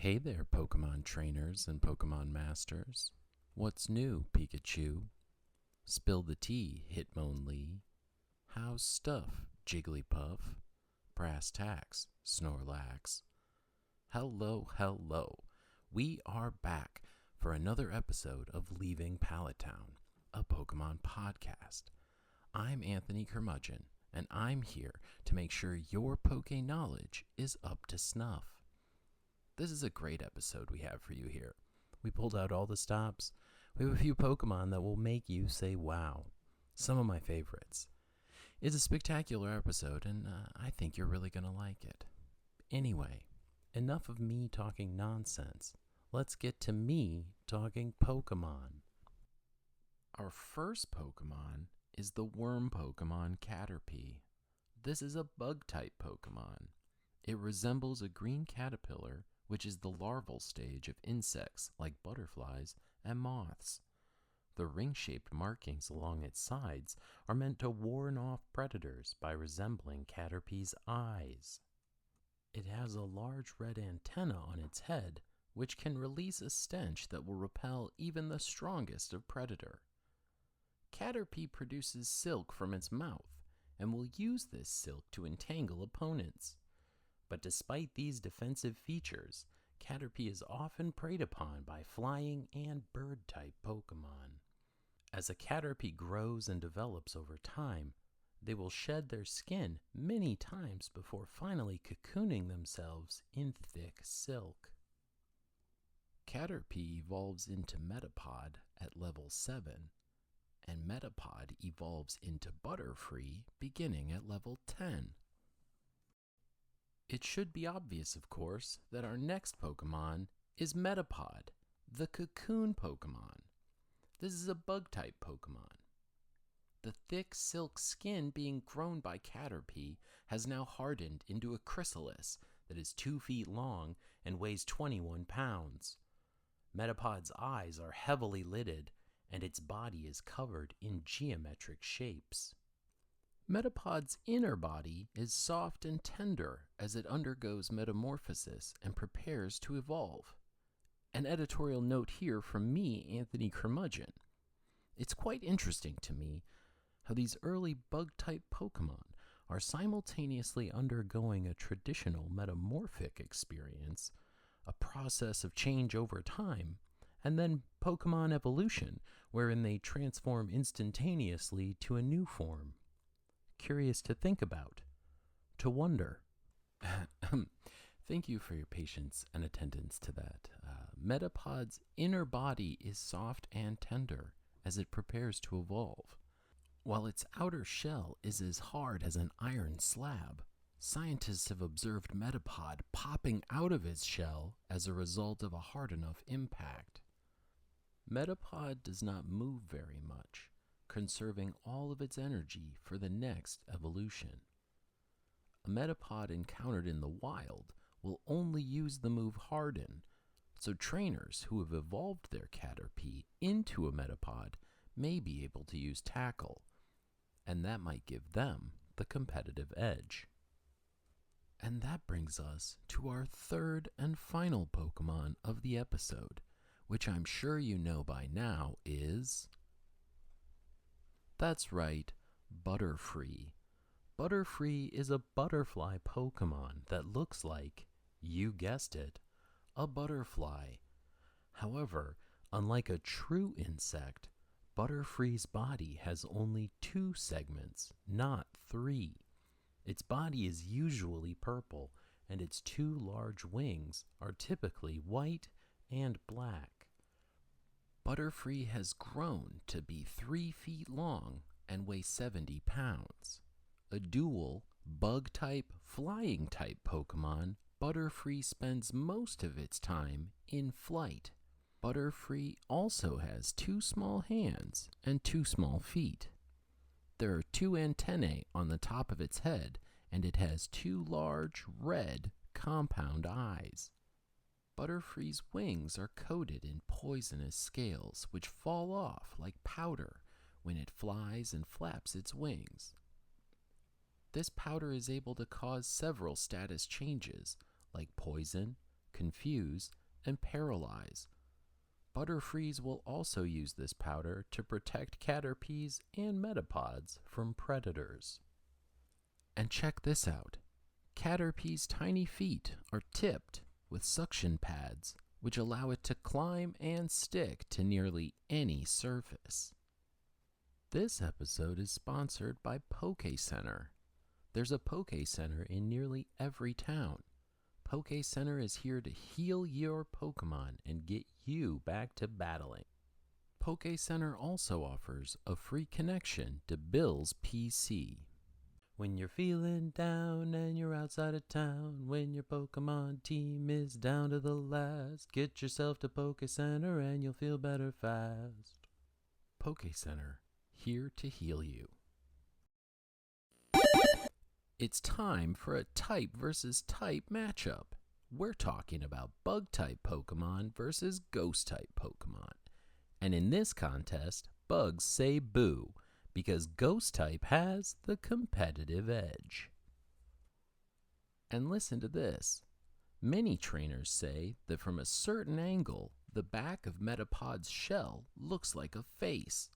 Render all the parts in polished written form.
Hey there, Pokemon trainers and Pokemon masters. What's new, Pikachu? Spill the tea, Hitmonlee. How's stuff, Jigglypuff? Brass tacks, Snorlax. Hello. We are back for another episode of Leaving Pallet Town, a Pokemon podcast. I'm Anthony Curmudgeon, and I'm here to make sure your Poke knowledge is up to snuff. This is a great episode we have for you here. We pulled out all the stops. We have a few Pokemon that will make you say wow. Some of my favorites. It's a spectacular episode, and I think you're really going to like it. Anyway, enough of me talking nonsense. Let's get to me talking Pokemon. Our first Pokemon is the worm Pokemon Caterpie. This is a bug-type Pokemon. It resembles a green caterpillar, which is the larval stage of insects like butterflies and moths. The ring-shaped markings along its sides are meant to warn off predators by resembling Caterpie's eyes. It has a large red antenna on its head, which can release a stench that will repel even the strongest of predator. Caterpie produces silk from its mouth and will use this silk to entangle opponents. But despite these defensive features, Caterpie is often preyed upon by flying and bird-type Pokemon. As a Caterpie grows and develops over time, they will shed their skin many times before finally cocooning themselves in thick silk. Caterpie evolves into Metapod at level 7, and Metapod evolves into Butterfree beginning at level 10. It should be obvious, of course, that our next Pokemon is Metapod, the cocoon Pokemon. This is a bug-type Pokemon. The thick silk skin being grown by Caterpie has now hardened into a chrysalis that is 2 feet long and weighs 21 pounds. Metapod's eyes are heavily lidded, and its body is covered in geometric shapes. Metapod's inner body is soft and tender as it undergoes metamorphosis and prepares to evolve. An editorial note here from me, Anthony Curmudgeon. It's quite interesting to me how these early bug-type Pokemon are simultaneously undergoing a traditional metamorphic experience, a process of change over time, and then Pokemon evolution, wherein they transform instantaneously to a new form. Curious to think about, to wonder. Thank you for your patience and attendance to that. Metapod's inner body is soft and tender as it prepares to evolve. While its outer shell is as hard as an iron slab, scientists have observed Metapod popping out of its shell as a result of a hard enough impact. Metapod does not move very much, conserving all of its energy for the next evolution. A Metapod encountered in the wild will only use the move Harden, so trainers who have evolved their Caterpie into a Metapod may be able to use Tackle, and that might give them the competitive edge. And that brings us to our third and final Pokemon of the episode, which I'm sure you know by now is... That's right, Butterfree. Butterfree is a butterfly Pokemon that looks like, you guessed it, a butterfly. However, unlike a true insect, Butterfree's body has only 2 segments, not 3. Its body is usually purple, and its 2 large wings are typically white and black. Butterfree has grown to be 3 feet long and weigh 70 pounds. A dual, bug-type, flying-type Pokemon, Butterfree spends most of its time in flight. Butterfree also has 2 small hands and 2 small feet. There are 2 antennae on the top of its head, and it has 2 large, red, compound eyes. Butterfree's wings are coated in poisonous scales, which fall off like powder when it flies and flaps its wings. This powder is able to cause several status changes, like poison, confuse and paralyze. Butterfrees will also use this powder to protect Caterpies and Metapods from predators. And check this out. Caterpie's tiny feet are tipped with suction pads, which allow it to climb and stick to nearly any surface. This episode is sponsored by Poke Center. There's a Poke Center in nearly every town. Poke Center is here to heal your Pokemon and get you back to battling. Poke Center also offers a free connection to Bill's PC. When you're feeling down and you're outside of town, when your Pokemon team is down to the last, get yourself to Poke Center and you'll feel better fast. Poke Center, here to heal you. It's time for a type versus type matchup. We're talking about bug-type Pokemon versus ghost-type Pokemon. And in this contest, bugs say boo, because ghost-type has the competitive edge. And listen to this. Many trainers say that from a certain angle, the back of Metapod's shell looks like a face.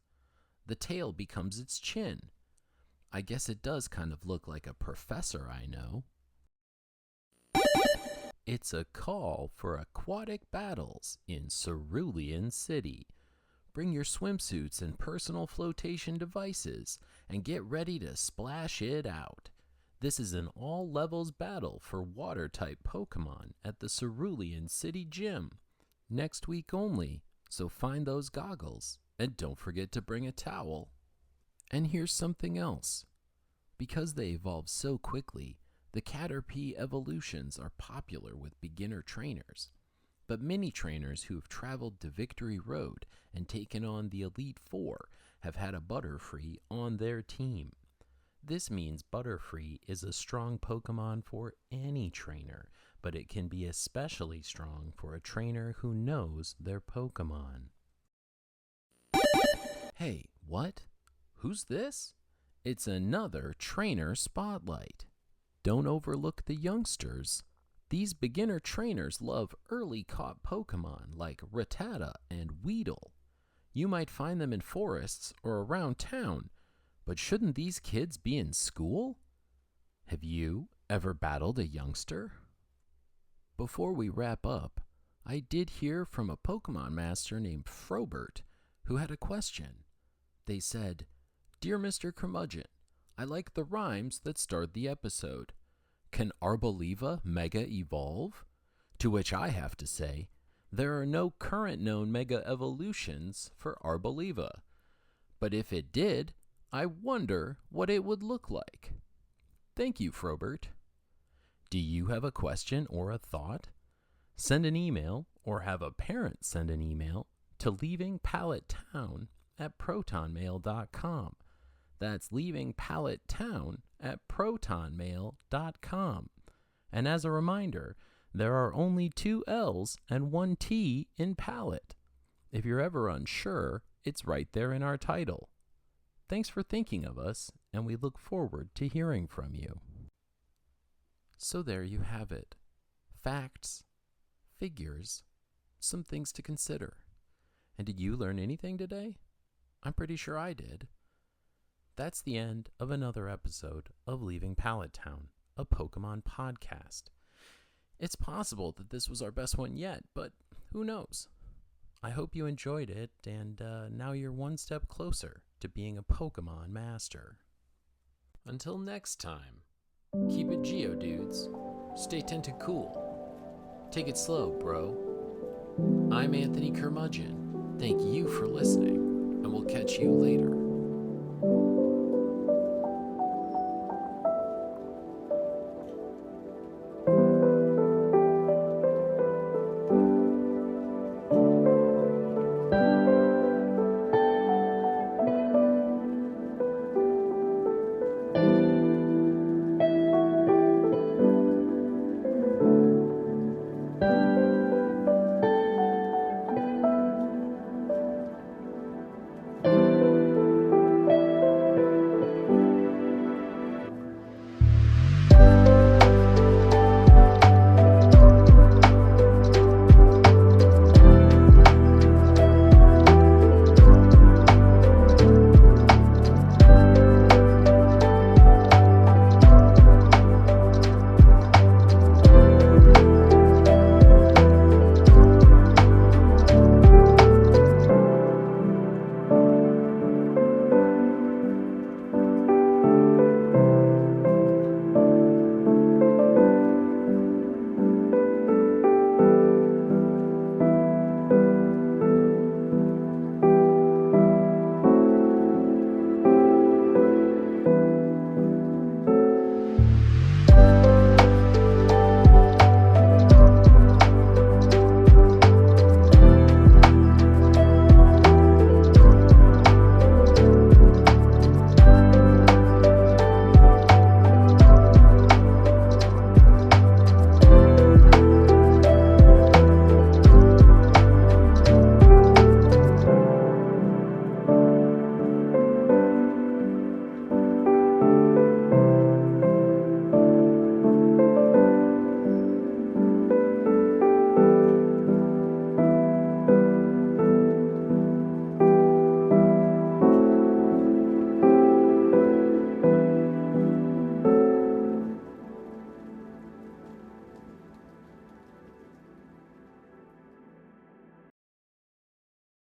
The tail becomes its chin. I guess it does kind of look like a professor I know. It's a call for aquatic battles in Cerulean City. Bring your swimsuits and personal flotation devices and get ready to splash it out. This is an all-levels battle for water-type Pokemon at the Cerulean City Gym. Next week only, so find those goggles and don't forget to bring a towel. And here's something else. Because they evolve so quickly, the Caterpie evolutions are popular with beginner trainers. But many trainers who have traveled to Victory Road and taken on the Elite Four have had a Butterfree on their team. This means Butterfree is a strong Pokemon for any trainer, but it can be especially strong for a trainer who knows their Pokemon. Hey, what? Who's this? It's another Trainer Spotlight. Don't overlook the youngsters. These beginner trainers love early caught Pokemon like Rattata and Weedle. You might find them in forests or around town, but shouldn't these kids be in school? Have you ever battled a youngster? Before we wrap up, I did hear from a Pokemon master named Frobert who had a question. They said, "Dear Mr. Curmudgeon, I like the rhymes that start the episode. Can Arboliva Mega Evolve?" To which I have to say, there are no current known Mega Evolutions for Arboliva. But if it did, I wonder what it would look like. Thank you, Frobert. Do you have a question or a thought? Send an email or have a parent send an email to leavingpallettown@protonmail.com. That's leavingpallettown@protonmail.com. And as a reminder, there are only 2 L's and 1 T in palette. If you're ever unsure, it's right there in our title. Thanks for thinking of us, and we look forward to hearing from you. So there you have it. Facts, figures, some things to consider. And did you learn anything today? I'm pretty sure I did. That's the end of another episode of Leaving Pallet Town, a Pokemon podcast. It's possible that this was our best one yet, but who knows? I hope you enjoyed it, and now you're one step closer to being a Pokemon master. Until next time, keep it Geodudes. Stay tentacool. Take it slow, bro. I'm Anthony Curmudgeon. Thank you for listening, and we'll catch you later.